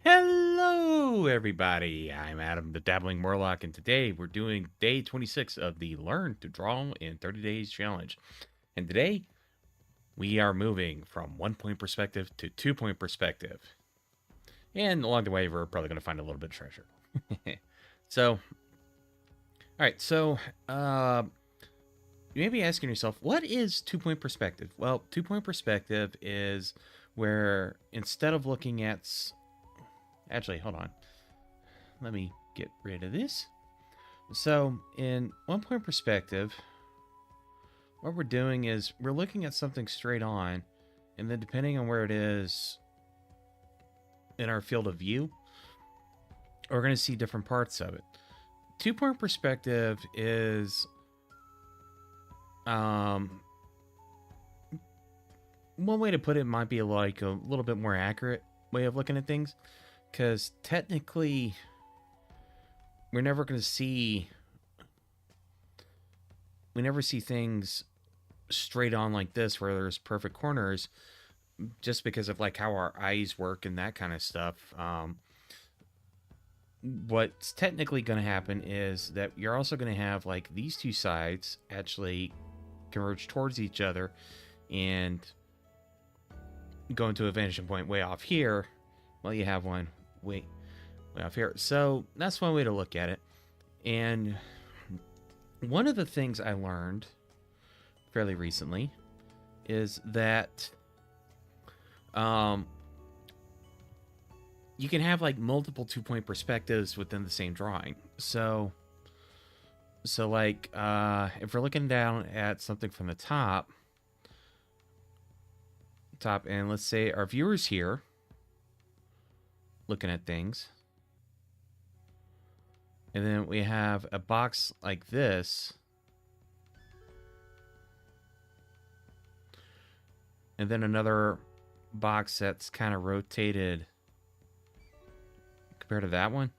Hello, everybody. I'm Adam, the Dabbling Warlock, and today we're doing day 26 of the Learn to Draw in 30 Days challenge. And today we are moving from 1 point perspective to 2 point perspective. And along the way, we're probably going to find a little bit of treasure. So, all right. So, you may be asking yourself, what is 2 point perspective? Well, 2 point perspective is where instead of looking at. Actually, hold on. Let me get rid of this. So, in 1 point perspective, what we're doing is we're looking at something straight on, and then depending on where it is in our field of view, we're going to see different parts of it. 2 point perspective is one way to put it might be like a little bit more accurate way of looking at things. Because technically, we never see things straight on like this where there's perfect corners, just because of like how our eyes work and that kind of stuff. What's technically going to happen is that you're also going to have like these two sides actually converge towards each other and go into a vanishing point way off here. Well, you have one way off here. So that's one way to look at it. And one of the things I learned fairly recently is that you can have like multiple 2 point perspectives within the same drawing. So like if we're looking down at something from the top, and let's say our viewers here looking at things, and then we have a box like this, and then another box that's kind of rotated compared to that one.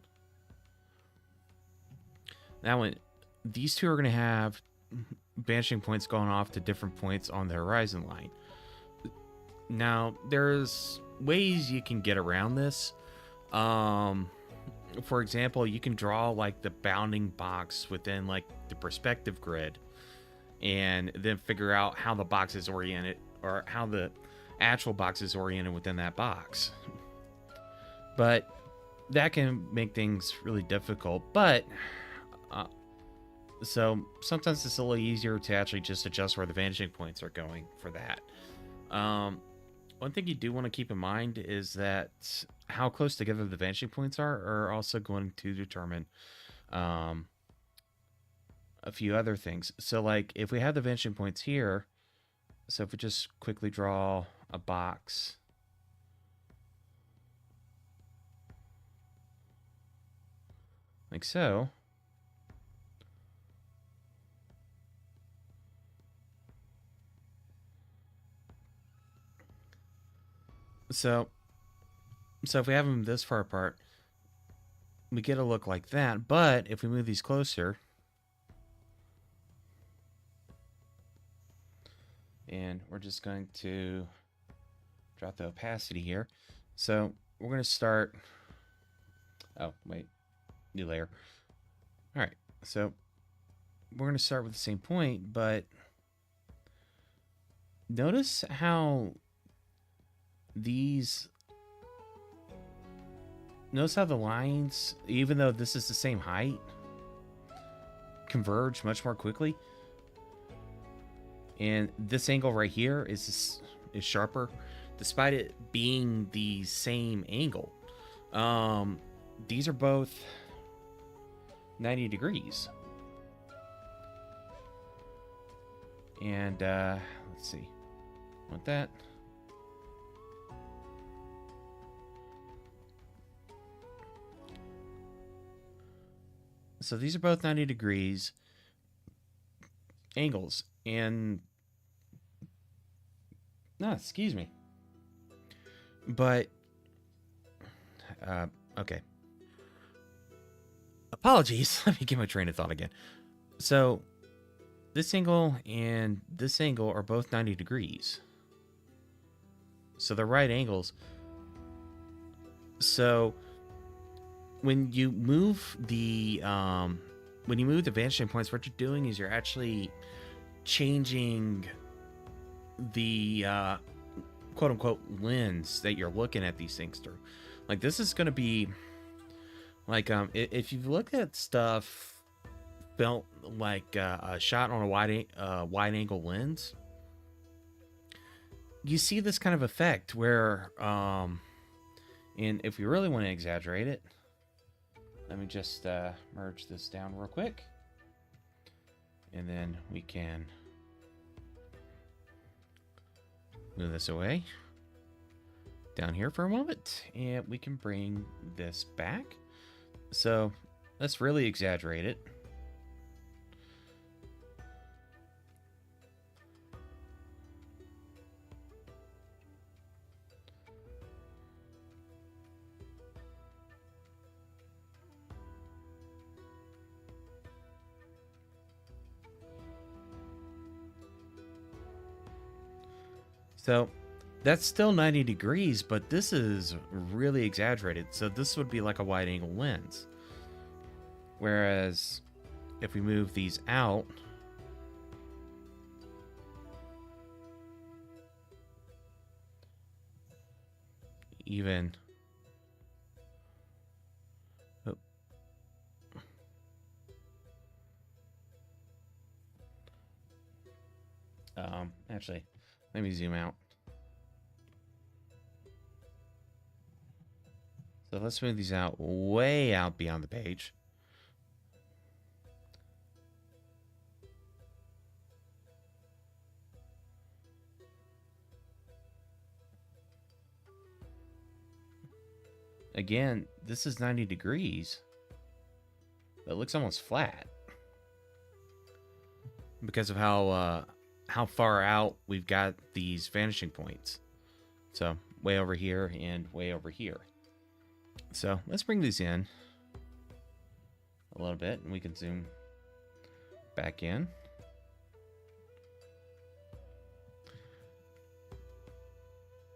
These two are going to have vanishing points going off to different points on the horizon line. Now, there's ways you can get around this. For example, you can draw like the bounding box within like the perspective grid, and then figure out how the box is oriented, or how the actual box is oriented within that box. But that can make things really difficult. But so sometimes it's a little easier to actually just adjust where the vanishing points are going for that. One thing you do want to keep in mind is that how close together the vanishing points are also going to determine a few other things. So like if we have the vanishing points here, so if we just quickly draw a box, like so. So if we have them this far apart, we get a look like that. But if we move these closer, and we're just going to drop the opacity here. So we're going to start. Oh, wait. New layer. All right. So we're going to start with the same point, but notice how the lines, even though this is the same height, converge much more quickly. And this angle right here is sharper, despite it being the same angle. These are both 90 degrees. And let's see. Want that? So these are both 90 degrees angles. And no, excuse me. But okay. Apologies. Let me get my train of thought again. So this angle and this angle are both 90 degrees. So they're right angles. So when you move the vanishing points, what you're doing is you're actually changing the quote unquote lens that you're looking at these things through. Like this is going to be like if you've looked at stuff built like a shot on a wide angle lens, you see this kind of effect where and if we really want to exaggerate it, let me just merge this down real quick, and then we can move this away down here for a moment, and we can bring this back. So let's really exaggerate it. So that's still 90 degrees, but this is really exaggerated. So this would be like a wide angle lens. Whereas if we move these out, even actually, let me zoom out. So let's move these out way out beyond the page. Again, this is 90 degrees. But it looks almost flat because of how far out we've got these vanishing points. So way over here and way over here. So let's bring these in a little bit, and we can zoom back in.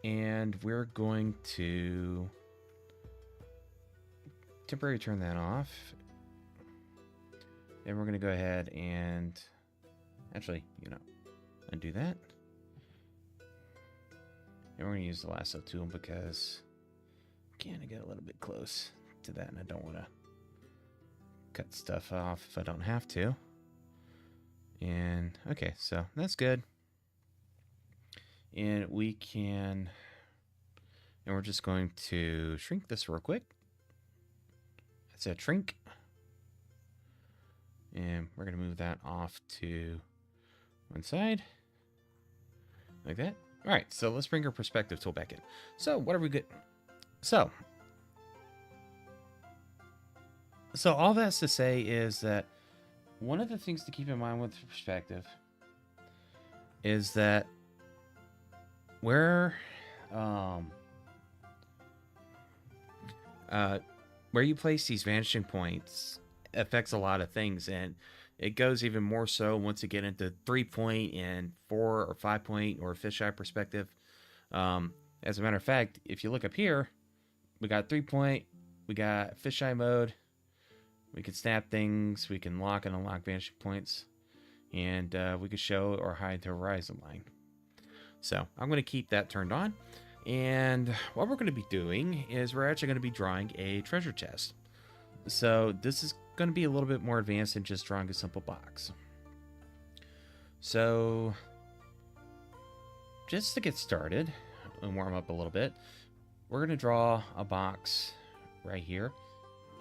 And we're going to temporarily turn that off. And we're going to go ahead and actually, undo that. And we're going to use the lasso tool because, again, I get a little bit close to that and I don't want to cut stuff off if I don't have to. And, okay, so that's good. And we can, and we're just going to shrink this real quick. That's a shrink. And we're going to move that off to one side. Like that. All right, so let's bring our perspective tool back in. So what are we good? So all that's to say is that one of the things to keep in mind with perspective is that where you place these vanishing points affects a lot of things, and it goes even more so once you get into 3-point and 4 or 5-point or fisheye perspective. As a matter of fact, if you look up here, we got 3-point, we got fisheye mode, we can snap things, we can lock and unlock vanishing points, and we can show or hide the horizon line. So I'm going to keep that turned on, and what we're going to be doing is we're actually going to be drawing a treasure chest. So this is going to be a little bit more advanced than just drawing a simple box. So just to get started and warm up a little bit, we're going to draw a box right here,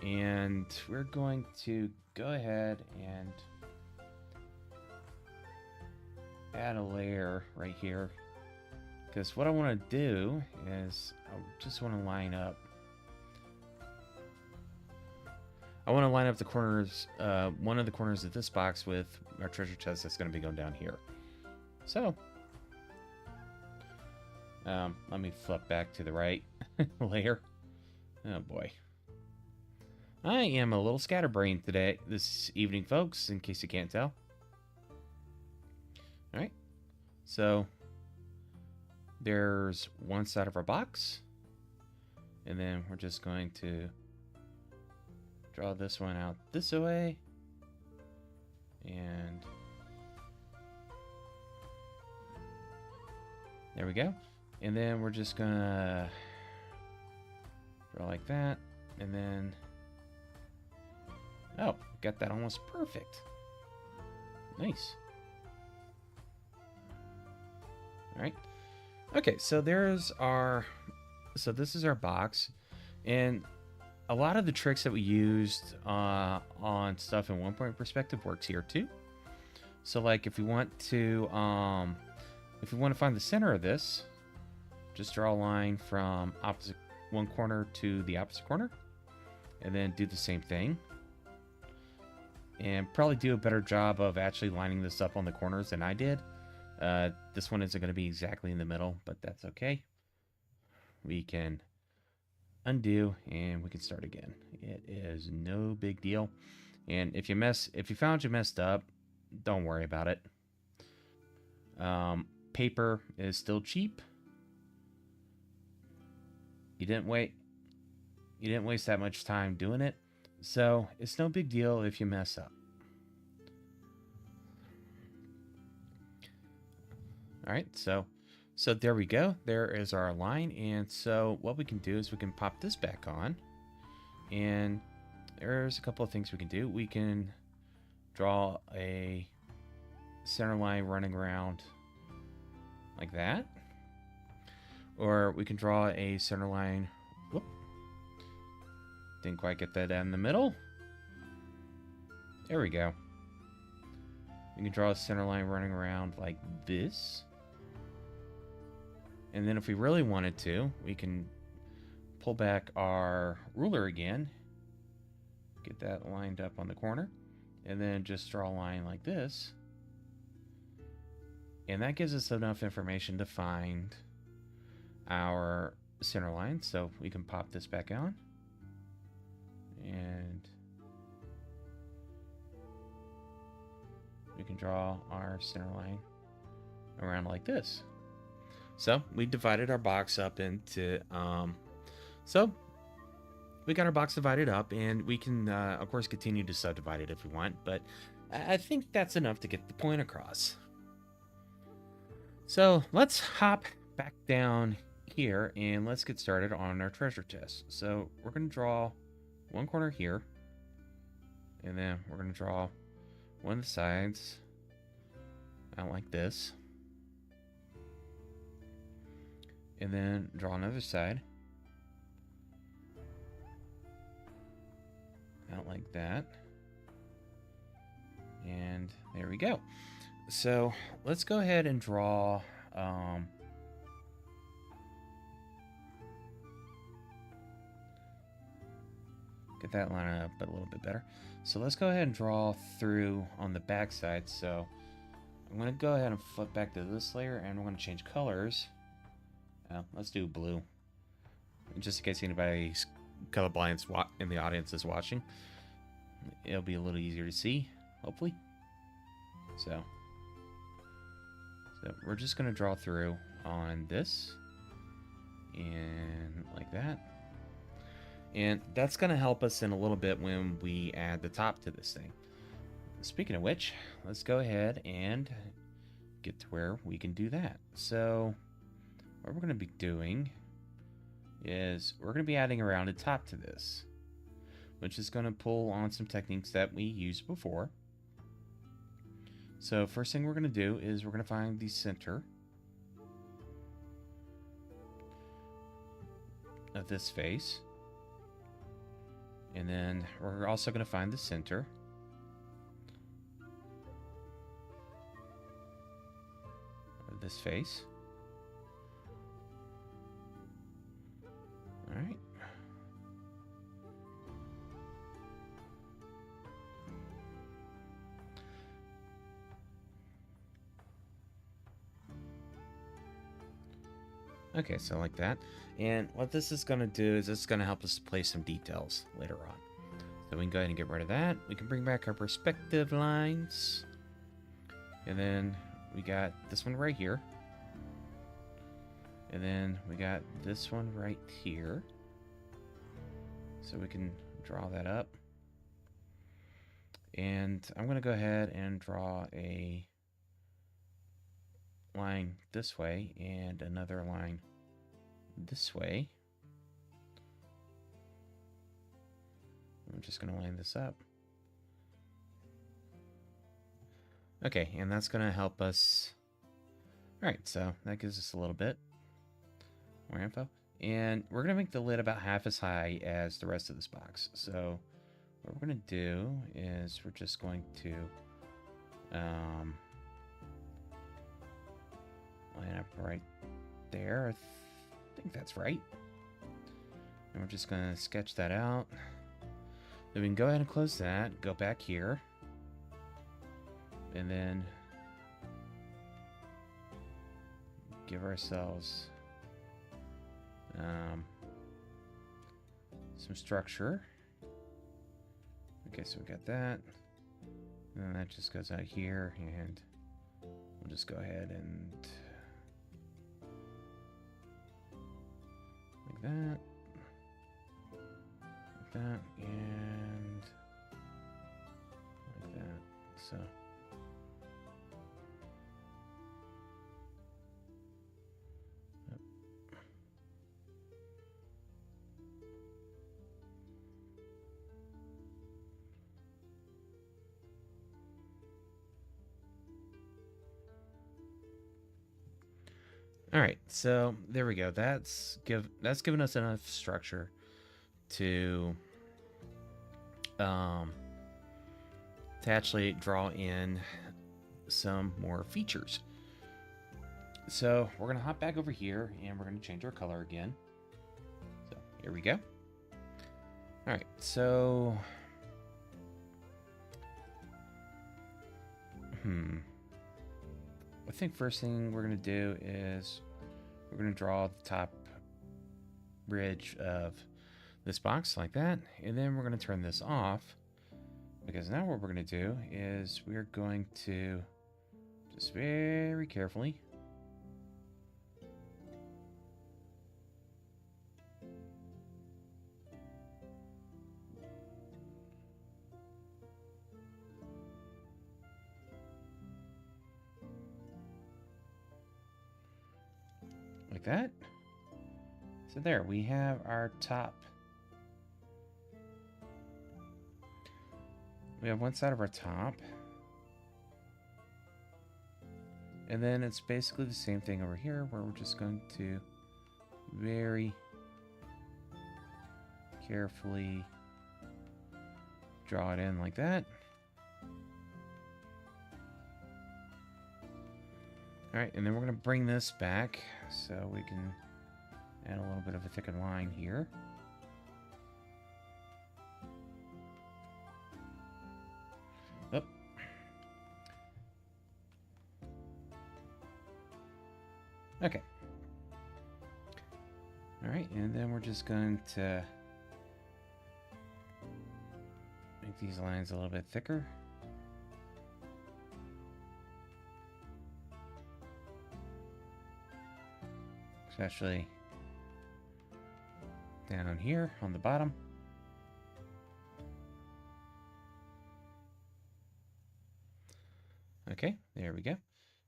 and we're going to go ahead and add a layer right here, because what I want to do is I just want to line up. I want to line up the corners, one of the corners of this box with our treasure chest that's going to be going down here. So, let me flip back to the right layer. Oh boy. I am a little scatterbrained this evening, folks, in case you can't tell. Alright. So, there's one side of our box. And then we're just going to draw this one out this way. And there we go. And then we're just gonna draw like that. And then, oh, got that almost perfect. Nice. All right. Okay, so this is our box, and a lot of the tricks that we used on stuff in 1 point perspective works here too. So like if we want to find the center of this, just draw a line from opposite one corner to the opposite corner, and then do the same thing. And probably do a better job of actually lining this up on the corners than I did. This one isn't going to be exactly in the middle, but that's okay. We can undo and we can start again. It is no big deal. And if you found you messed up, don't worry about it. Paper is still cheap. You didn't waste that much time doing it, so it's no big deal if you mess up. All right, so there we go. There is our line, and so what we can do is we can pop this back on, and there's a couple of things we can do. We can draw a center line running around like that, or we can draw a center line. Whoop. Didn't quite get that in the middle. There we go. You can draw a center line running around like this. And then if we really wanted to, we can pull back our ruler again, get that lined up on the corner, and then just draw a line like this. And that gives us enough information to find our center line. So we can pop this back on. And we can draw our center line around like this. So we divided our box up into, so we got our box divided up, and we can, of course, continue to subdivide it if we want, but I think that's enough to get the point across. So let's hop back down here and let's get started on our treasure chest. So we're going to draw one corner here, and then we're going to draw one of the sides out like this. And then draw another side out like that. And there we go. So let's go ahead and draw get that line up a little bit better. So let's go ahead and draw through on the back side. So I'm going to go ahead and flip back to this layer, and we're going to change colors. Let's do blue, just in case anybody's colorblind in the audience is watching. It'll be a little easier to see, hopefully. So we're just going to draw through on this, and like that. And that's going to help us in a little bit when we add the top to this thing. Speaking of which, let's go ahead and get to where we can do that. So what we're going to be doing is we're going to be adding around a top to this, which is going to pull on some techniques that we used before. So first thing we're going to do is we're going to find the center of this face. And then we're also going to find the center of this face. All right. Okay, so like that. And what this is going to do is it's going to help us place some details later on. So we can go ahead and get rid of that. We can bring back our perspective lines. And then we got this one right here. And then we got this one right here. So we can draw that up. And I'm going to go ahead and draw a line this way and another line this way. I'm just going to line this up. Okay, and that's going to help us. Alright, so that gives us a little bit more info. And we're going to make the lid about half as high as the rest of this box. So what we're going to do is we're just going to line up right there. I think that's right. And we're just going to sketch that out. Then we can go ahead and close that, go back here, and then give ourselves some structure. Okay, so we got that. And then that just goes out here, and we'll just go ahead and like that. Like that, and like that. So all right, so there we go. That's given us enough structure to actually draw in some more features. So we're gonna hop back over here and we're gonna change our color again. So here we go. All right, so I think first thing we're gonna do is we're gonna draw the top ridge of this box like that, and then we're gonna turn this off, because now what we're gonna do is we're going to just very carefully like that. So there we have our top. We have one side of our top. And then it's basically the same thing over here, where we're just going to very carefully draw it in like that. Alright, and then we're going to bring this back so we can add a little bit of a thicker line here. Up. Okay. Alright, and then we're just going to make these lines a little bit thicker. Especially down here on the bottom. Okay, there we go.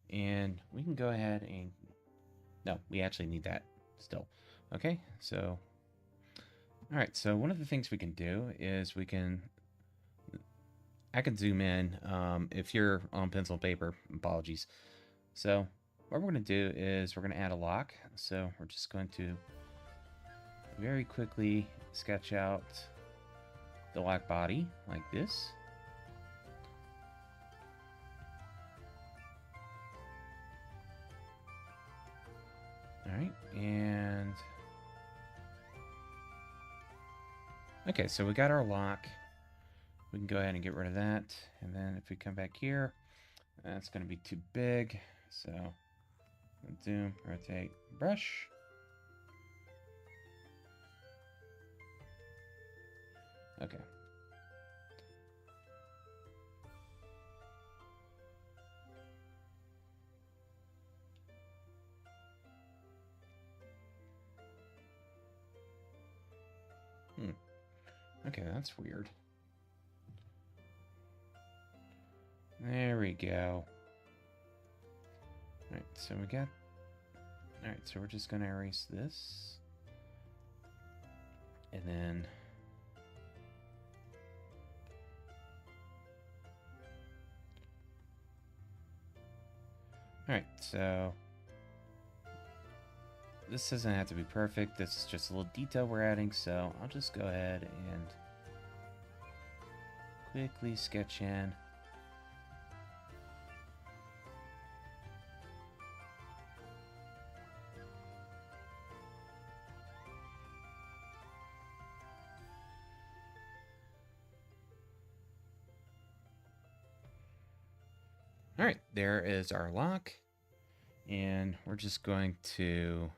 And we can go ahead and... No, we actually need that still. Okay, so... Alright, so one of the things we can do is we can... I can zoom in. If you're on pencil and paper, apologies. So what we're going to do is we're going to add a lock. So we're just going to very quickly sketch out the lock body like this. All right, and okay, so we got our lock. We can go ahead and get rid of that. And then if we come back here, that's going to be too big. So zoom, rotate, brush. Okay. Okay, that's weird. There we go. Alright, so we got... Alright, so we're just going to erase this. And then... Alright, so... This doesn't have to be perfect. This is just a little detail we're adding, so I'll just go ahead and quickly sketch in. Alright, there is our lock. And we're just going to...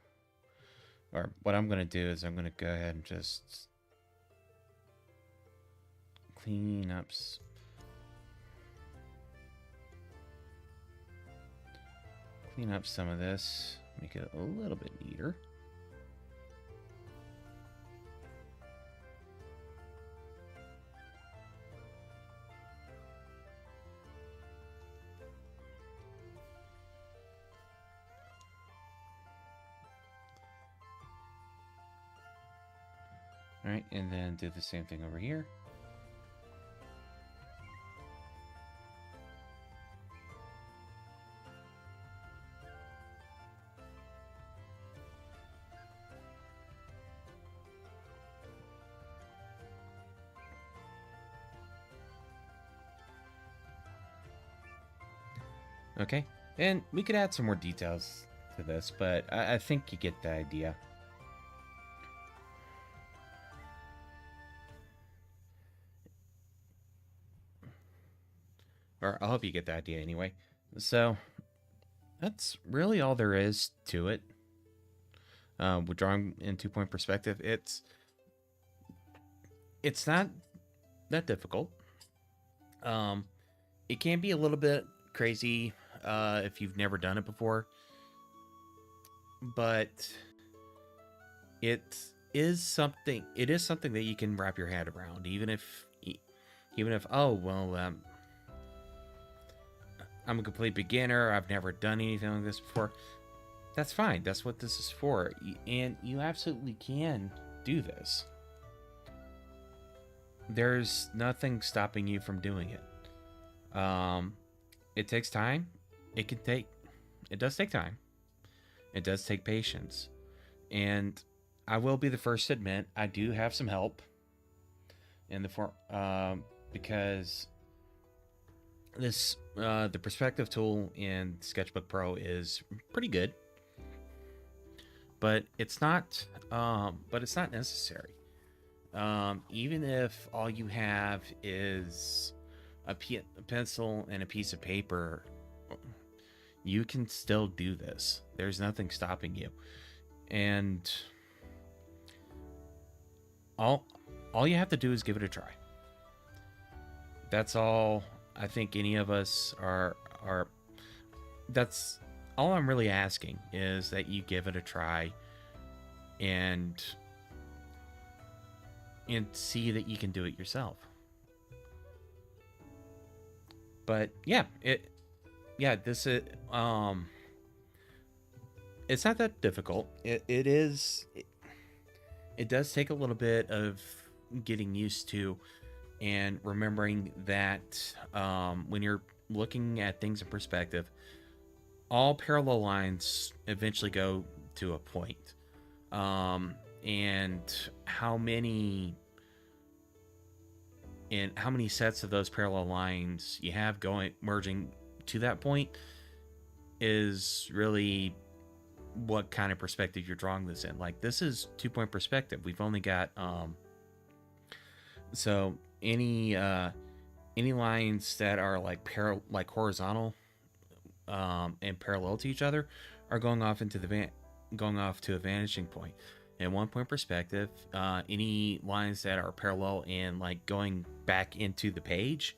Or what I'm going to do is I'm going to go ahead and just clean up some of this, make it a little bit neater. Alright, and then do the same thing over here. Okay, and we could add some more details to this, but I think you get the idea. Or I hope you get the idea anyway. So, that's really all there is to it. With drawing in 2-point perspective, it's not that difficult. It can be a little bit crazy if you've never done it before, but it is something that you can wrap your head around, even if oh well, I'm a complete beginner, I've never done anything like this before. That's fine. That's what this is for. And you absolutely can do this. There's nothing stopping you from doing it. It takes time. It does take time. It does take patience. And I will be the first to admit, I do have some help in the form, because this, the perspective tool in Sketchbook Pro is pretty good. But it's not necessary. Even if all you have is a pencil and a piece of paper, you can still do this. There's nothing stopping you. And all you have to do is give it a try. That's all I think any of us are that's all I'm really asking, is that you give it a try and see that you can do it yourself. But yeah, this is it's not that difficult. It does take a little bit of getting used to and remembering that when you're looking at things in perspective, all parallel lines eventually go to a point. And how many sets of those parallel lines you have merging to that point is really what kind of perspective you're drawing this in. Like, this is 2-point perspective. We've only got so any lines that are like horizontal and parallel to each other are going off to a vanishing point. In 1-point perspective, any lines that are parallel and like going back into the page,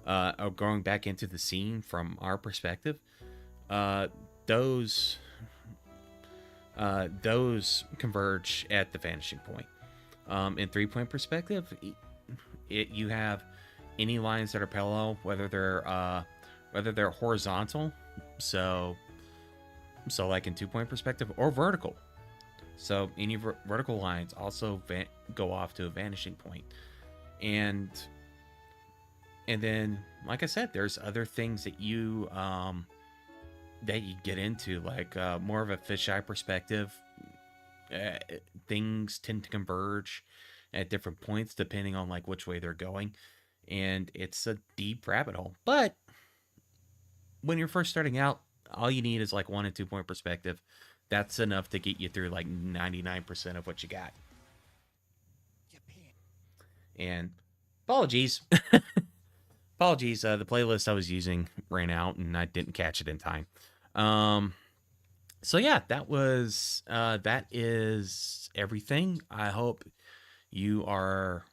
or going back into the scene from our perspective, those converge at the vanishing point. In 3-point perspective, you have any lines that are parallel, whether they're horizontal, so like in 2-point perspective, or vertical. So any vertical lines also go off to a vanishing point. And then, like I said, there's other things that you get into, like more of a fisheye perspective. Things tend to converge at different points depending on like which way they're going, and it's a deep rabbit hole. But when you're first starting out, all you need is like 1 and 2-point perspective. That's enough to get you through like 99% of what you got. And apologies. Apologies, the playlist I was using ran out and I didn't catch it in time. So yeah, that is everything. I hope you are,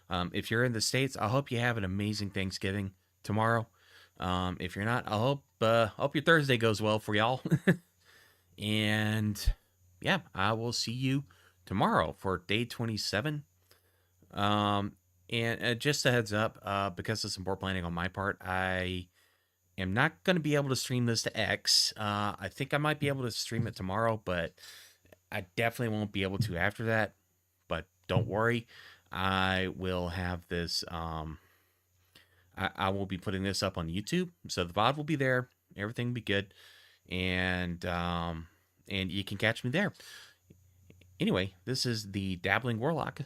if you're in the States, I hope you have an amazing Thanksgiving tomorrow. If you're not, I hope your Thursday goes well for y'all. And yeah, I will see you tomorrow for day 27. And just a heads up, because of some poor planning on my part, I am not going to be able to stream this to X. I think I might be able to stream it tomorrow, but I definitely won't be able to after that. But don't worry, I will have this. I will be putting this up on YouTube, so the VOD will be there. Everything will be good, and you can catch me there. Anyway, this is the Dabbling Warlock